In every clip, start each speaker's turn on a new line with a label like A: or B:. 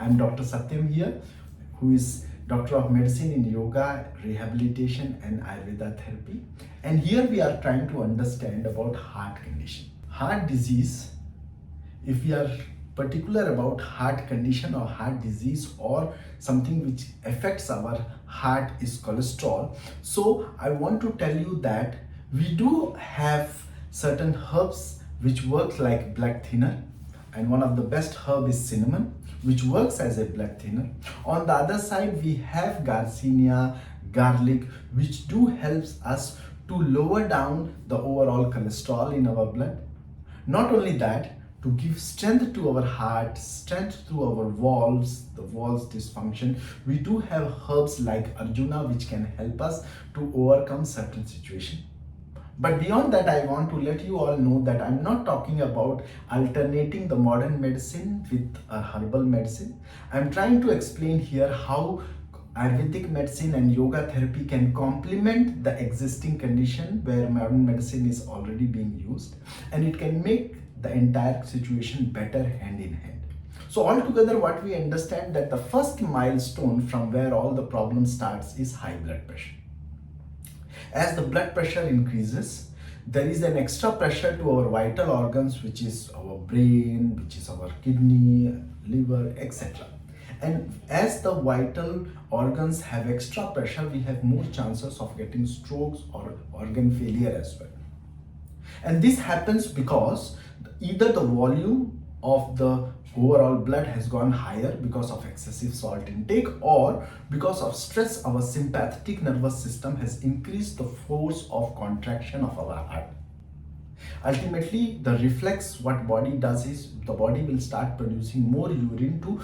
A: I'm Dr. Satyam here, who is Doctor of Medicine in Yoga, Rehabilitation and Ayurveda Therapy. And here we are trying to understand about heart condition. Heart disease, if we are particular about heart condition or heart disease or something which affects our heart is cholesterol. So I want to tell you that we do have certain herbs which work like blood thinner, and one of the best herb is cinnamon, which works as a blood thinner. On the other side, we have garcinia, garlic, which do helps us to lower down the overall cholesterol in our blood. Not only that, to give strength to our heart, strength to our valves, the valves dysfunction, we do have herbs like Arjuna which can help us to overcome certain situation. But beyond that, I want to let you all know that I'm not talking about alternating the modern medicine with a herbal medicine. I'm trying to explain here how Ayurvedic medicine and yoga therapy can complement the existing condition where modern medicine is already being used, and it can make the entire situation better hand in hand. So altogether, what we understand that the first milestone from where all the problem starts is high blood pressure. As the blood pressure increases, there is an extra pressure to our vital organs, which is our brain, which is our kidney, liver, etc. And as the vital organs have extra pressure, we have more chances of getting strokes or organ failure as well. And this happens because either the volume of the overall blood has gone higher because of excessive salt intake, or because of stress, our sympathetic nervous system has increased the force of contraction of our heart. Ultimately, the reflex, what body does is the body will start producing more urine to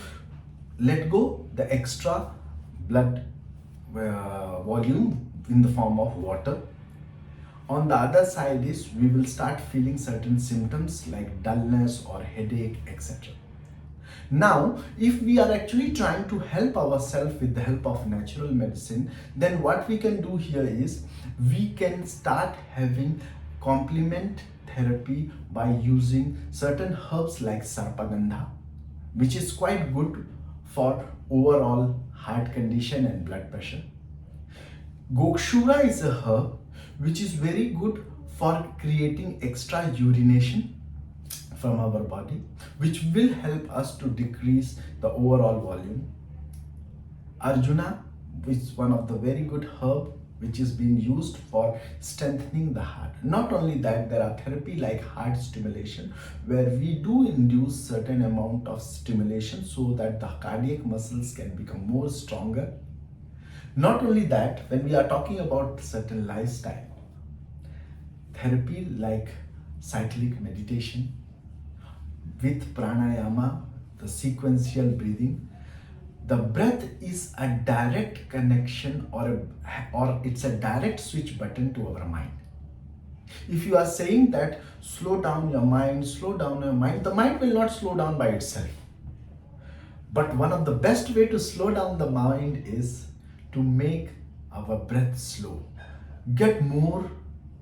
A: let go the extra blood volume in the form of water. On the other side is we will start feeling certain symptoms like dullness or headache, etc. Now, if we are actually trying to help ourselves with the help of natural medicine, then what we can do here is we can start having complement therapy by using certain herbs like sarpagandha, which is quite good for overall heart condition and blood pressure. Gokshura is a herb which is very good for creating extra urination from our body, which will help us to decrease the overall volume. Arjuna, which is one of the very good herb which is being used for strengthening the heart. Not only that, there are therapy like heart stimulation, where we do induce certain amount of stimulation so that the cardiac muscles can become more stronger. Not only that, when we are talking about certain lifestyle, therapy like cyclic meditation with pranayama, the sequential breathing, the breath is a direct connection or it's a direct switch button to our mind. If you are saying that slow down your mind, the mind will not slow down by itself. But one of the best way to slow down the mind is to make our breath slow. Get more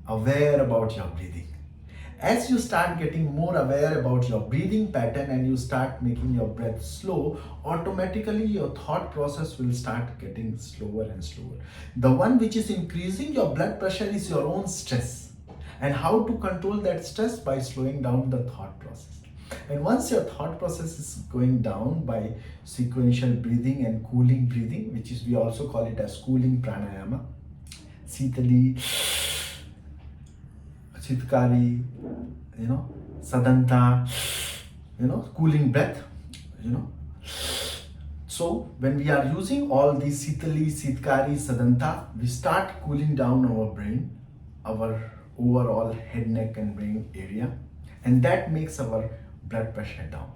A: aware about your breathing. As you start getting more aware about your breathing pattern and you start making your breath slow, automatically your thought process will start getting slower and slower. The one which is increasing your blood pressure is your own stress. And how to control that stress? By slowing down the thought process. And once your thought process is going down by sequential breathing and cooling breathing, which is we also call it as cooling pranayama, Sitali, Chitkari, Sadanta, cooling breath, So when we are using all these Sitali, Sitkari, Sadanta, we start cooling down our brain, our overall head, neck and brain area, and that makes our blood pressure down.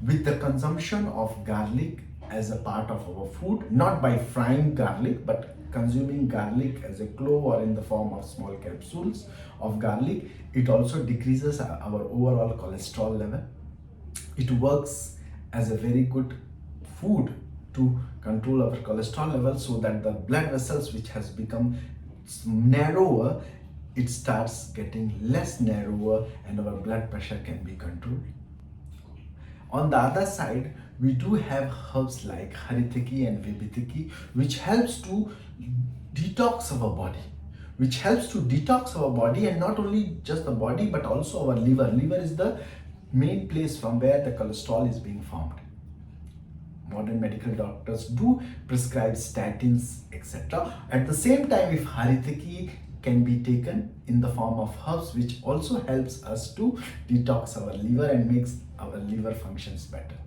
A: With the consumption of garlic as a part of our food, not by frying garlic, but consuming garlic as a clove or in the form of small capsules of garlic, it also decreases our overall cholesterol level. It works as a very good food to control our cholesterol level so that the blood vessels which has become narrower, it starts getting less narrower and our blood pressure can be controlled. On the other side, we do have herbs like Haritaki and Vibhitiki, which helps to detox our body. Which helps to detox our body, and not only just the body but also our liver. Liver is the main place from where the cholesterol is being formed. Modern medical doctors do prescribe statins, etc. At the same time, if Haritaki can be taken in the form of herbs, which also helps us to detox our liver and makes our liver functions better.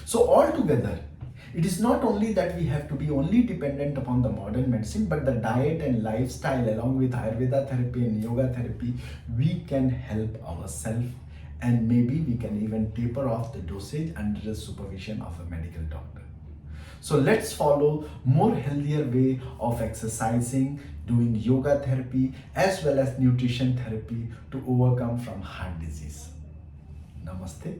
A: So altogether, it is not only that we have to be only dependent upon the modern medicine, but the diet and lifestyle along with Ayurveda therapy and yoga therapy, we can help ourselves, and maybe we can even taper off the dosage under the supervision of a medical doctor. So let's follow more healthier way of exercising, doing yoga therapy as well as nutrition therapy to overcome from heart disease. Namaste.